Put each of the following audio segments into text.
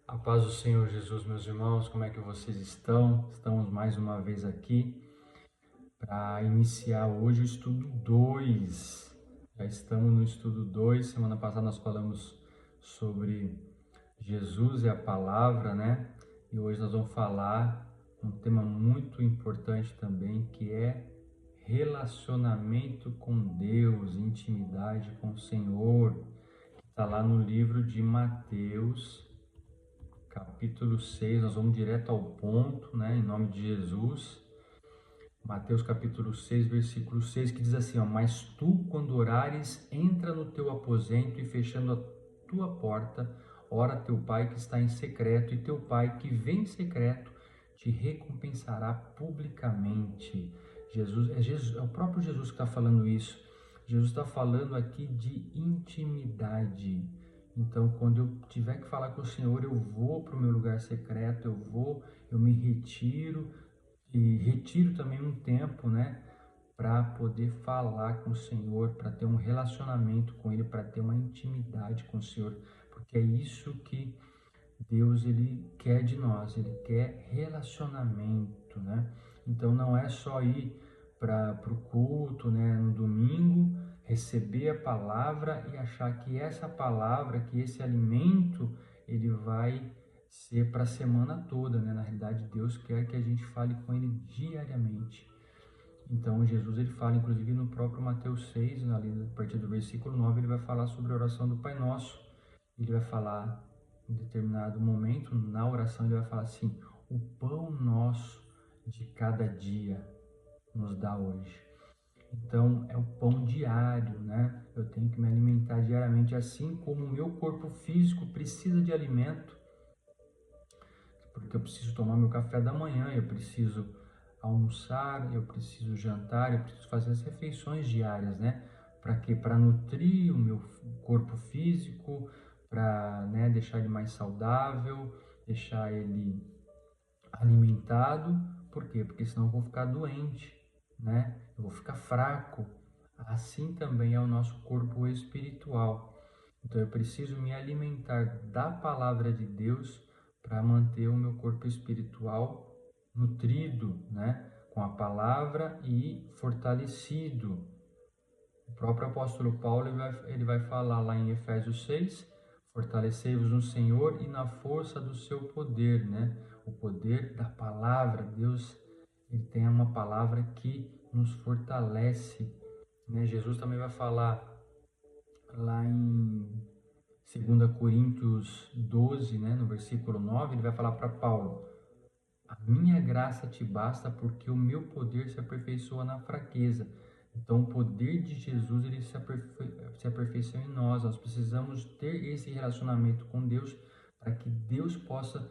A paz do Senhor Jesus, meus irmãos, como é que vocês estão? Estamos mais uma vez aqui para iniciar hoje o estudo 2. Já estamos no estudo 2. Semana passada nós falamos sobre Jesus e a palavra, né? E hoje nós vamos falar um tema muito importante também, que é relacionamento com Deus, intimidade com o Senhor. Está lá no livro de Mateus, capítulo 6, nós vamos direto ao ponto, né, em nome de Jesus. Mateus capítulo 6, versículo 6, que diz assim, ó: Mas tu, quando orares, entra no teu aposento e fechando a tua porta, ora teu Pai que está em secreto, e teu Pai que vem em secreto te recompensará publicamente. Jesus, é o próprio Jesus que está falando isso. Jesus está falando aqui de intimidade. Então, quando eu tiver que falar com o Senhor, eu vou para o meu lugar secreto, eu me retiro e retiro também um tempo, né, para poder falar com o Senhor, para ter um relacionamento com Ele, para ter uma intimidade com o Senhor, porque é isso que Deus ele quer de nós, Ele quer relacionamento, né? Então não é só ir para o culto, né, no domingo, receber a palavra e achar que essa palavra, que esse alimento, ele vai ser para a semana toda, né? Na realidade, Deus quer que a gente fale com Ele diariamente. Então Jesus ele fala, inclusive no próprio Mateus 6, ali a partir do versículo 9, ele vai falar sobre a oração do Pai Nosso. Ele vai falar em determinado momento, na oração, ele vai falar assim: o pão nosso de cada dia nos dá hoje. Então é o pão diário, né? Eu tenho que me alimentar diariamente, assim como o meu corpo físico precisa de alimento, porque eu preciso tomar meu café da manhã, eu preciso almoçar, eu preciso jantar, eu preciso fazer as refeições diárias, né? Para quê? Para nutrir o meu corpo físico, para, né, deixar ele mais saudável, deixar ele alimentado. Por quê? Porque senão eu vou ficar doente, né? Eu vou ficar fraco. Assim também é o nosso corpo espiritual. Então eu preciso me alimentar da palavra de Deus para manter o meu corpo espiritual nutrido, né, com a palavra e fortalecido. O próprio apóstolo Paulo ele vai falar lá em Efésios 6, fortalecei-vos no Senhor e na força do seu poder, né? O poder da palavra. Deus, ele tem uma palavra que nos fortalece, né? Jesus também vai falar lá em 2 Coríntios 12, né, no versículo 9, ele vai falar para Paulo: a minha graça te basta porque o meu poder se aperfeiçoa na fraqueza. Então, o poder de Jesus ele se aperfeiçoa em nós. Nós precisamos ter esse relacionamento com Deus para que Deus possa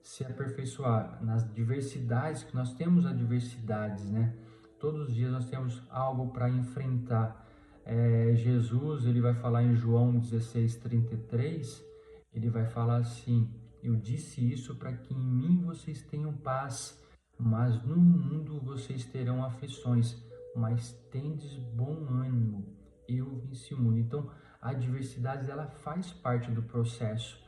se aperfeiçoar nas diversidades, que nós temos adversidades, né? Todos os dias nós temos algo para enfrentar. Jesus, ele vai falar em João 16:33, ele vai falar assim: eu disse isso para que em mim vocês tenham paz, mas no mundo vocês terão aflições, mas tendes bom ânimo, eu venci o mundo. Então, a adversidade ela faz parte do processo,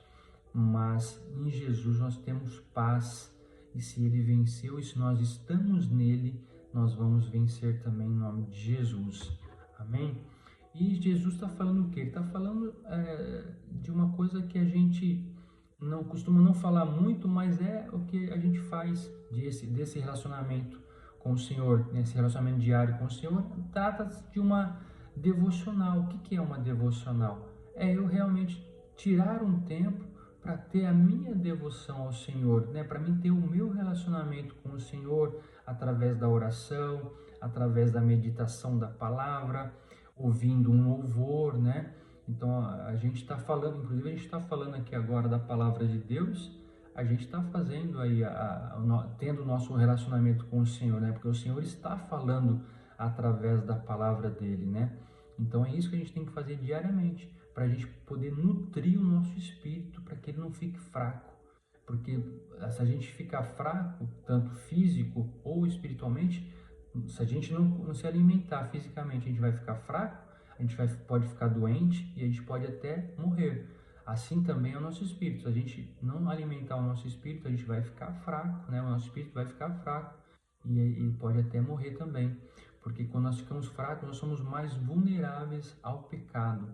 mas em Jesus nós temos paz, e se ele venceu e se nós estamos nele, nós vamos vencer também em nome de Jesus. Amém? E Jesus está falando o quê? Ele está falando de uma coisa que a gente não costuma não falar muito, mas é o que a gente faz desse relacionamento com o Senhor, nesse relacionamento diário com o Senhor. Trata-se de uma devocional. O que é uma devocional? É eu realmente tirar um tempo para ter a minha devoção ao Senhor, né? Para mim ter o meu relacionamento com o Senhor através da oração, através da meditação da palavra, ouvindo um louvor, né? Então a gente está falando, inclusive a gente está falando aqui agora da palavra de Deus, a gente está fazendo aí, tendo o nosso relacionamento com o Senhor, né? Porque o Senhor está falando através da palavra dele, né? Então é isso que a gente tem que fazer diariamente, para a gente poder nutrir o nosso espírito, para que ele não fique fraco. Porque se a gente ficar fraco, tanto físico ou espiritualmente, se a gente não se alimentar fisicamente, a gente vai ficar fraco, pode ficar doente e a gente pode até morrer. assim também é o nosso espírito. Se a gente não alimentar o nosso espírito, a gente vai ficar fraco, né? O nosso espírito vai ficar fraco e pode até morrer também. Porque quando nós ficamos fracos, nós somos mais vulneráveis ao pecado.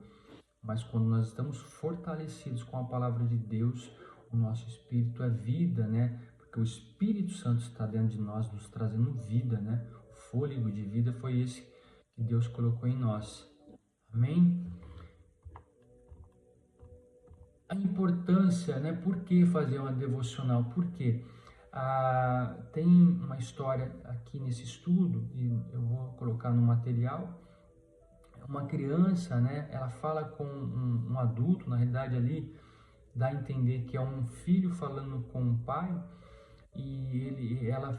Mas quando nós estamos fortalecidos com a palavra de Deus, o nosso espírito é vida, né? Porque o Espírito Santo está dentro de nós, nos trazendo vida, né? O fôlego de vida foi esse que Deus colocou em nós. Amém? A importância, né? Por que fazer uma devocional? Por quê? Tem uma história aqui nesse estudo, e eu vou colocar no material. Uma criança, né? Ela fala com um adulto, na realidade ali, dá a entender que é um filho falando com um pai, e ela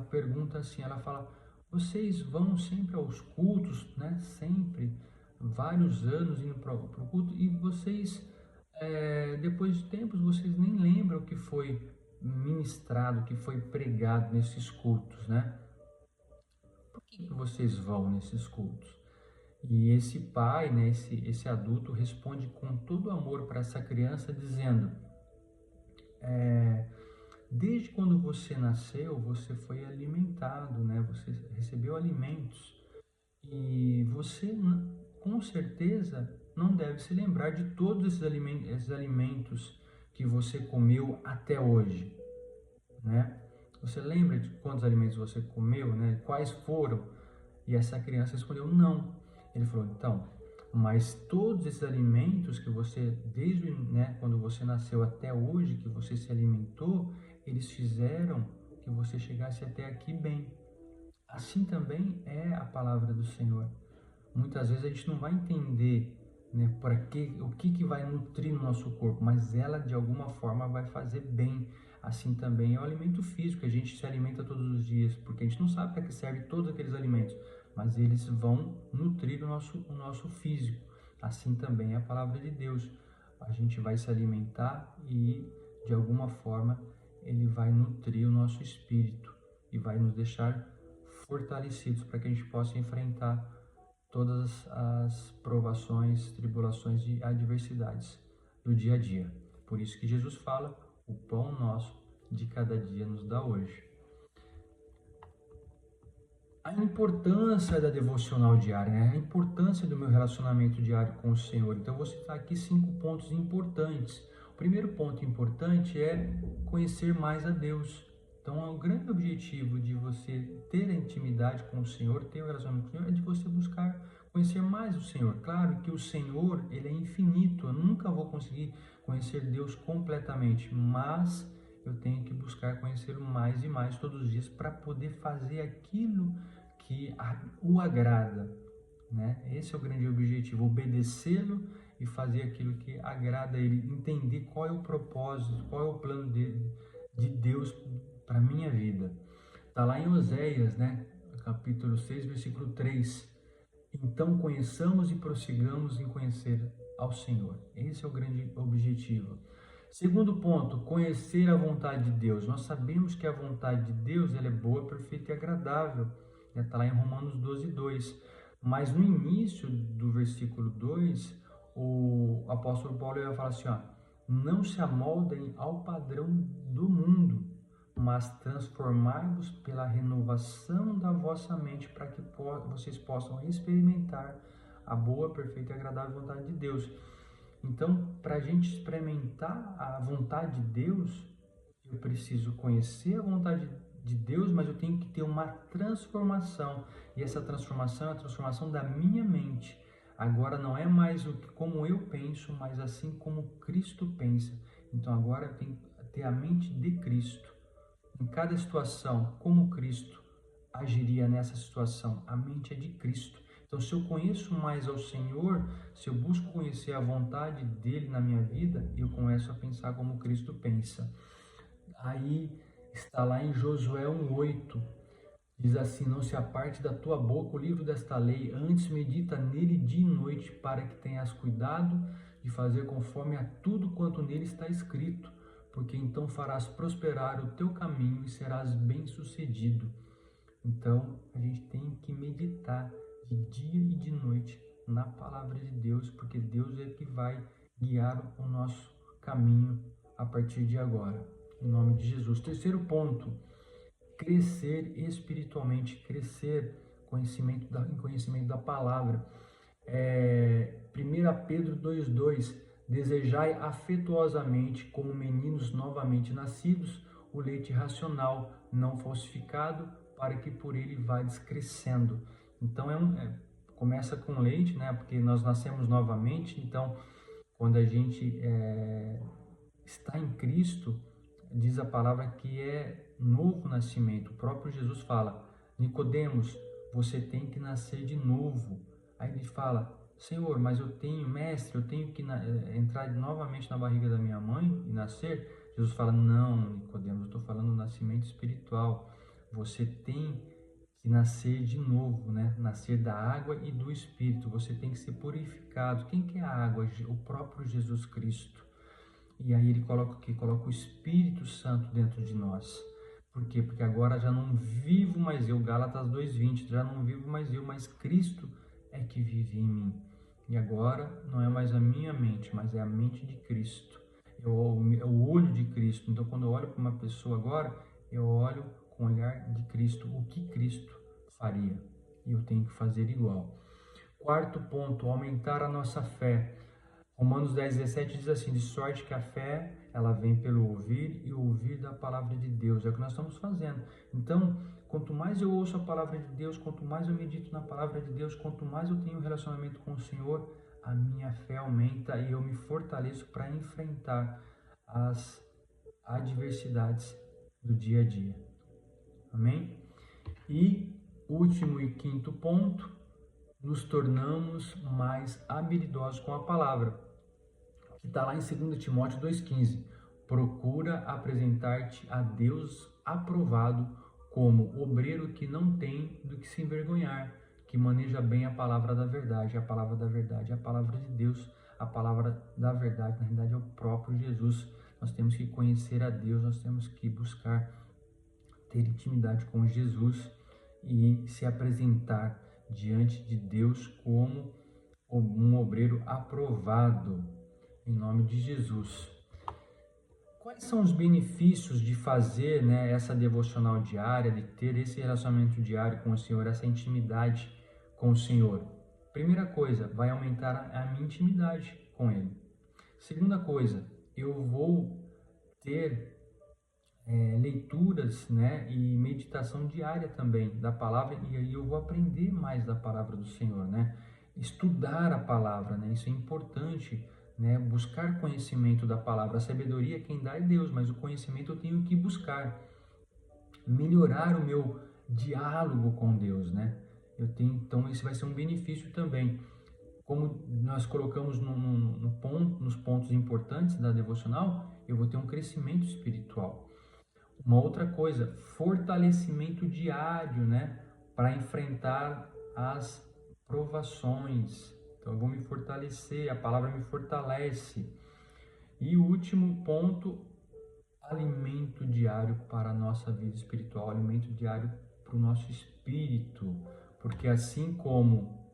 pergunta assim, ela fala, vocês vão sempre aos cultos, né? Sempre, vários anos indo para o culto, e vocês, depois de tempos, vocês nem lembram o que foi ministrado, o que foi pregado nesses cultos, né? Por que vocês vão nesses cultos? E esse pai, né, esse adulto, responde com todo amor para essa criança, dizendo, desde quando você nasceu, você foi alimentado, né? Você recebeu alimentos e você, com certeza, não deve se lembrar de todos esses alimentos que você comeu até hoje, né? Você lembra de quantos alimentos você comeu, né? Quais foram? E essa criança respondeu, não. Ele falou, então, mas todos esses alimentos que você, desde, né, quando você nasceu até hoje, que você se alimentou, eles fizeram que você chegasse até aqui bem. Assim também é a palavra do Senhor. Muitas vezes a gente não vai entender, né, o que vai nutrir no nosso corpo, mas ela de alguma forma vai fazer bem. Assim também é o alimento físico, a gente se alimenta todos os dias, porque a gente não sabe para que serve todos aqueles alimentos, mas eles vão nutrir o nosso físico. Assim também é a palavra de Deus. A gente vai se alimentar e de alguma forma ele vai nutrir o nosso espírito e vai nos deixar fortalecidos para que a gente possa enfrentar todas as provações, tribulações e adversidades do dia a dia. Por isso que Jesus fala, o pão nosso de cada dia nos dá hoje. A importância da devocional diária, né? A importância do meu relacionamento diário com o Senhor. Então, eu vou citar aqui 5 pontos importantes. O primeiro ponto importante é conhecer mais a Deus. Então, o grande objetivo de você ter a intimidade com o Senhor, ter o relacionamento com o Senhor, é de você buscar conhecer mais o Senhor. Claro que o Senhor, ele é infinito, eu nunca vou conseguir conhecer Deus completamente, mas eu tenho que buscar conhecê-lo mais e mais todos os dias para poder fazer aquilo que o agrada, né? Esse é o grande objetivo, obedecê-lo e fazer aquilo que agrada a ele, entender qual é o propósito, qual é o plano de Deus para a minha vida. Está lá em Oséias, né? Capítulo 6, versículo 3. Então conheçamos e prossigamos em conhecer ao Senhor. Esse é o grande objetivo. Segundo ponto, conhecer a vontade de Deus. Nós sabemos que a vontade de Deus ela é boa, perfeita e agradável. Está lá em Romanos 12, 2. Mas no início do versículo 2, o apóstolo Paulo vai falar assim, ó, não se amoldem ao padrão do mundo, mas transformai-vos pela renovação da vossa mente para que vocês possam experimentar a boa, perfeita e agradável vontade de Deus. Então, para a gente experimentar a vontade de Deus, eu preciso conhecer a vontade de Deus, mas eu tenho que ter uma transformação. E essa transformação é a transformação da minha mente. Agora não é mais como eu penso, mas assim como Cristo pensa. Então agora eu tenho que ter a mente de Cristo. Em cada situação, como Cristo agiria nessa situação? A mente é de Cristo. Então, se eu conheço mais ao Senhor, se eu busco conhecer a vontade dele na minha vida, eu começo a pensar como Cristo pensa. Aí está lá em Josué 1:8, diz assim, não se aparte da tua boca o livro desta lei, antes medita nele dia e noite, para que tenhas cuidado de fazer conforme a tudo quanto nele está escrito, porque então farás prosperar o teu caminho e serás bem-sucedido. Então, a gente tem que meditar de dia e de noite na palavra de Deus, porque Deus é que vai guiar o nosso caminho a partir de agora, em nome de Jesus. Terceiro ponto, crescer espiritualmente, crescer em conhecimento da palavra. 1 Pedro 2,2: desejai afetuosamente, como meninos novamente nascidos, o leite racional, não falsificado, para que por ele vades crescendo. Então começa com leite, né? Porque nós nascemos novamente. Então, quando a gente está em Cristo, diz a palavra que é novo nascimento. O próprio Jesus fala: Nicodemos, você tem que nascer de novo. Aí ele fala: Senhor, mas mestre, eu tenho que entrar novamente na barriga da minha mãe e nascer? Jesus fala: não, Nicodemos, eu estou falando do nascimento espiritual. Você tem que nascer de novo, né? Nascer da água e do Espírito. Você tem que ser purificado. Quem que é a água? O próprio Jesus Cristo. E aí ele coloca o quê? Coloca o Espírito Santo dentro de nós. Por quê? Porque agora já não vivo mais eu, Gálatas 2,20, já não vivo mais eu, mas Cristo é que vive em mim. E agora não é mais a minha mente, mas é a mente de Cristo. É o olho de Cristo. Então, quando eu olho para uma pessoa agora, eu olho com o olhar de Cristo, o que Cristo faria. E eu tenho que fazer igual. Quarto ponto, aumentar a nossa fé. Romanos 10,17 diz assim: de sorte que a fé, ela vem pelo ouvir e ouvir da palavra de Deus. É o que nós estamos fazendo. Então, quanto mais eu ouço a palavra de Deus, quanto mais eu medito na palavra de Deus, quanto mais eu tenho relacionamento com o Senhor, a minha fé aumenta e eu me fortaleço para enfrentar as adversidades do dia a dia. Amém? E último e quinto ponto, nos tornamos mais habilidosos com a palavra, que está lá em 2 Timóteo 2,15. Procura apresentar-te a Deus aprovado como obreiro que não tem do que se envergonhar, que maneja bem a palavra da verdade. A palavra da verdade é a palavra de Deus. A palavra da verdade, na realidade, é o próprio Jesus. Nós temos que conhecer a Deus, nós temos que buscar ter intimidade com Jesus e se apresentar diante de Deus como um obreiro aprovado, em nome de Jesus. Quais são os benefícios de fazer, né, essa devocional diária, de ter esse relacionamento diário com o Senhor, essa intimidade com o Senhor? Primeira coisa, vai aumentar a minha intimidade com Ele. Segunda coisa, eu vou ter leituras, né, e meditação diária também da palavra, e aí eu vou aprender mais da palavra do Senhor, né? Estudar a palavra, né? Isso é importante, né? Buscar conhecimento da palavra. A sabedoria quem dá é Deus, mas o conhecimento eu tenho que buscar. Melhorar o meu diálogo com Deus, né? Então esse vai ser um benefício também. Como nós colocamos nos pontos importantes da devocional, eu vou ter um crescimento espiritual. Uma outra coisa, fortalecimento diário, né? Para enfrentar as provações. Então, eu vou me fortalecer, a palavra me fortalece. E o último ponto, alimento diário para a nossa vida espiritual, alimento diário para o nosso espírito. Porque assim como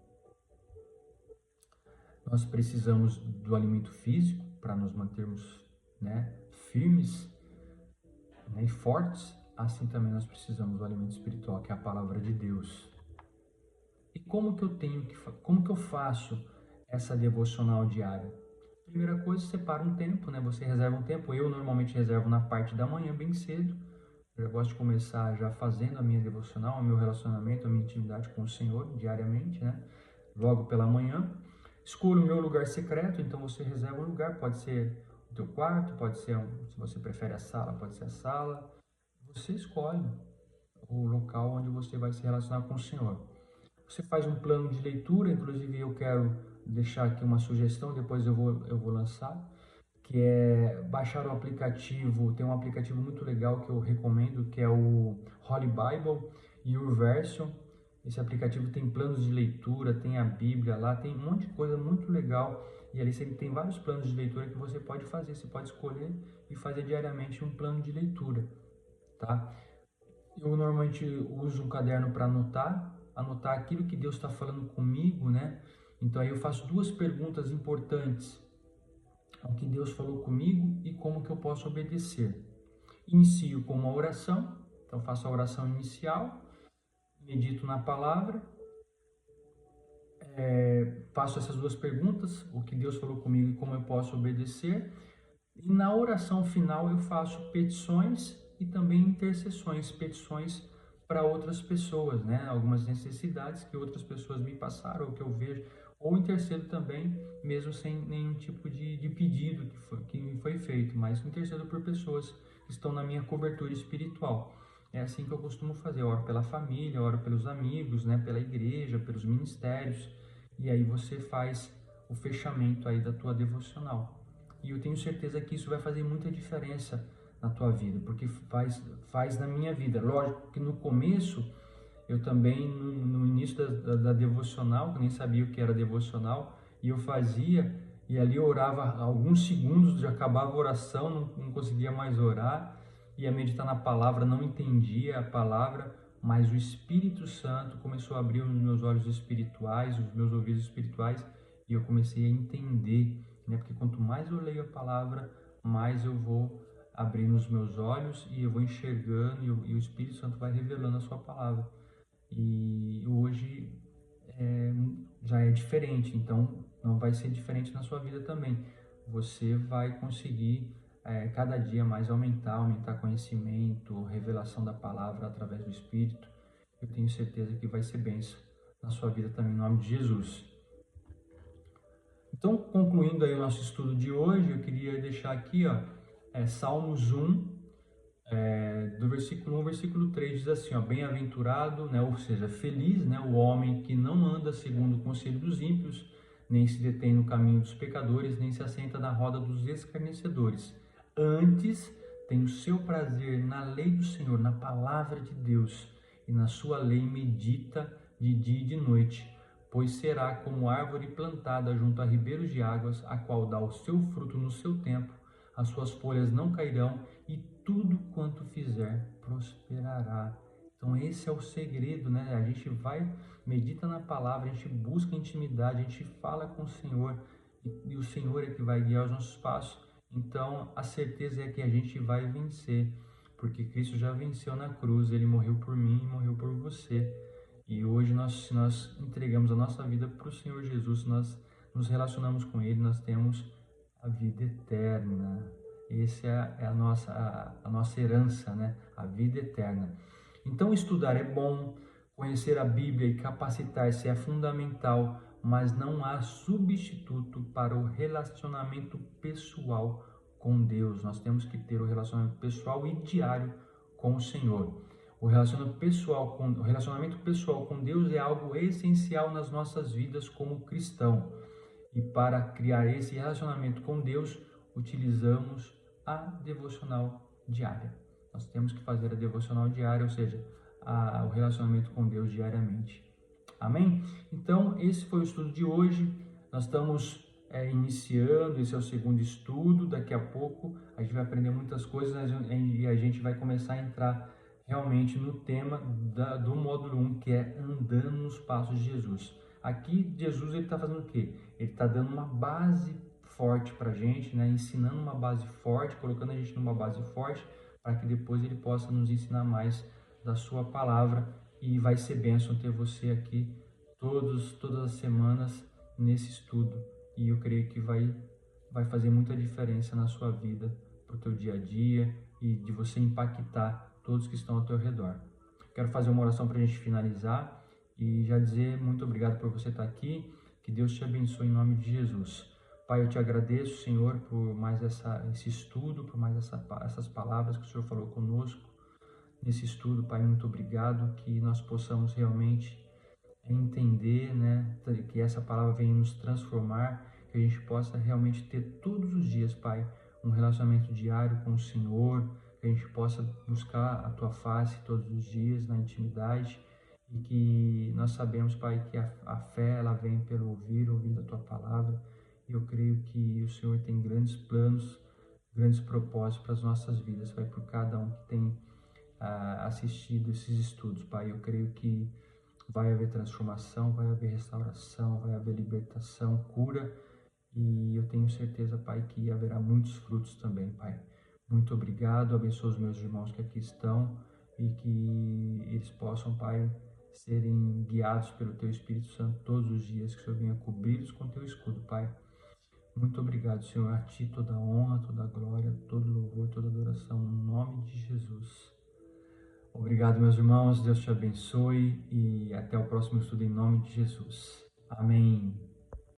nós precisamos do alimento físico para nos mantermos, né, firmes, né, e fortes, assim também nós precisamos do alimento espiritual, que é a palavra de Deus. E como que eu faço essa devocional diária? Primeira coisa, separa um tempo, né? Você reserva um tempo. Eu normalmente reservo na parte da manhã, bem cedo. Eu já gosto de começar já fazendo a minha devocional, o meu relacionamento, a minha intimidade com o Senhor diariamente, né? Logo pela manhã. Escolha o meu lugar secreto, então você reserva um lugar, pode ser o teu quarto, pode ser, se você prefere a sala, pode ser a sala. Você escolhe o local onde você vai se relacionar com o Senhor. Você faz um plano de leitura, inclusive eu quero deixar aqui uma sugestão, depois eu vou lançar, que é baixar o aplicativo. Tem um aplicativo muito legal que eu recomendo, que é o Holy Bible e o Version. Esse aplicativo tem planos de leitura, tem a Bíblia lá, tem um monte de coisa muito legal. E ali você tem vários planos de leitura que você pode fazer, você pode escolher e fazer diariamente um plano de leitura, tá? Eu normalmente uso um caderno para anotar aquilo que Deus está falando comigo, né? Então aí eu faço duas perguntas importantes. ao que Deus falou comigo e como que eu posso obedecer. Inicio com uma oração, então faço a oração inicial, medito na palavra, faço essas duas perguntas, o que Deus falou comigo e como eu posso obedecer. E na oração final eu faço petições e também intercessões, petições para outras pessoas, né? Algumas necessidades que outras pessoas me passaram ou que eu vejo, ou intercedo também, mesmo sem nenhum tipo de pedido que me foi feito, mas intercedo por pessoas que estão na minha cobertura espiritual. É assim que eu costumo fazer, eu oro pela família, oro pelos amigos, né? Pela igreja, pelos ministérios, e aí você faz o fechamento aí da tua devocional. E eu tenho certeza que isso vai fazer muita diferença na tua vida, porque faz na minha vida. Lógico que no começo, eu também, no início da devocional, que nem sabia o que era devocional, e eu fazia, e ali eu orava alguns segundos, já acabava a oração, não conseguia mais orar, ia meditar na palavra, não entendia a palavra, mas o Espírito Santo começou a abrir os meus olhos espirituais, os meus ouvidos espirituais, e eu comecei a entender, né? Porque quanto mais eu leio a palavra, mais eu vou abrindo os meus olhos e eu vou enxergando e o Espírito Santo vai revelando a sua palavra. E hoje já é diferente, então não vai ser diferente na sua vida também. Você vai conseguir cada dia mais aumentar conhecimento, revelação da palavra através do Espírito. Eu tenho certeza que vai ser bênção na sua vida também, em nome de Jesus. Então, concluindo aí o nosso estudo de hoje, eu queria deixar aqui, Salmos 1, do versículo 1 ao versículo 3, diz assim, bem-aventurado, né, ou seja, feliz, né, o homem que não anda segundo o conselho dos ímpios, nem se detém no caminho dos pecadores, nem se assenta na roda dos escarnecedores. Antes tem o seu prazer na lei do Senhor, na palavra de Deus, e na sua lei medita de dia e de noite, pois será como árvore plantada junto a ribeiros de águas, a qual dá o seu fruto no seu tempo, as suas folhas não cairão, e tudo quanto fizer prosperará. Então esse é o segredo, né? A gente vai, medita na palavra, a gente busca intimidade, a gente fala com o Senhor, e o Senhor é que vai guiar os nossos passos. Então a certeza é que a gente vai vencer, porque Cristo já venceu na cruz, Ele morreu por mim e morreu por você. E hoje se nós entregamos a nossa vida para o Senhor Jesus, se nós nos relacionamos com Ele, nós temos a vida eterna. Essa é a nossa herança, né? A vida eterna. Então, estudar é bom, conhecer a Bíblia e capacitar-se é fundamental, mas não há substituto para o relacionamento pessoal com Deus. Nós temos que ter o relacionamento pessoal e diário com o Senhor. O relacionamento pessoal com Deus é algo essencial nas nossas vidas como cristão. E para criar esse relacionamento com Deus, utilizamos a devocional diária. Nós temos que fazer a devocional diária, ou seja, o relacionamento com Deus diariamente. Amém? Então, esse foi o estudo de hoje. Nós estamos iniciando, esse é o segundo estudo. Daqui a pouco a gente vai aprender muitas coisas e a gente vai começar a entrar realmente no tema do módulo 1, que é andando nos passos de Jesus. Aqui, Jesus está fazendo o quê? Ele está dando uma base forte para a gente, né? Ensinando uma base forte, colocando a gente numa base forte, para que depois ele possa nos ensinar mais da sua palavra. E vai ser bênção ter você aqui todas as semanas nesse estudo. E eu creio que vai fazer muita diferença na sua vida, para o teu dia a dia e de você impactar todos que estão ao teu redor. Quero fazer uma oração para a gente finalizar e já dizer muito obrigado por você estar aqui. Que Deus te abençoe em nome de Jesus. Pai, eu te agradeço, Senhor, por mais esse estudo, por mais essas palavras que o Senhor falou conosco nesse estudo. Pai, muito obrigado, que nós possamos realmente entender, né, que essa palavra venha nos transformar, que a gente possa realmente ter todos os dias, Pai, um relacionamento diário com o Senhor, que a gente possa buscar a Tua face todos os dias na intimidade, e que nós sabemos, Pai, que a fé ela vem pelo ouvir a Tua palavra, e eu creio que o Senhor tem grandes planos, grandes propósitos para as nossas vidas, Pai, por cada um que tem assistido esses estudos, Pai. Eu creio que vai haver transformação, vai haver restauração, vai haver libertação, cura e eu tenho certeza, Pai, que haverá muitos frutos também, Pai. Muito obrigado, abençoa os meus irmãos que aqui estão e que eles possam, Pai, serem guiados pelo Teu Espírito Santo todos os dias, que o Senhor venha cobri-los com Teu escudo, Pai. Muito obrigado, Senhor, a Ti toda a honra, toda a glória, todo louvor, toda adoração, no nome de Jesus. Obrigado, meus irmãos, Deus te abençoe e até o próximo estudo em nome de Jesus. Amém.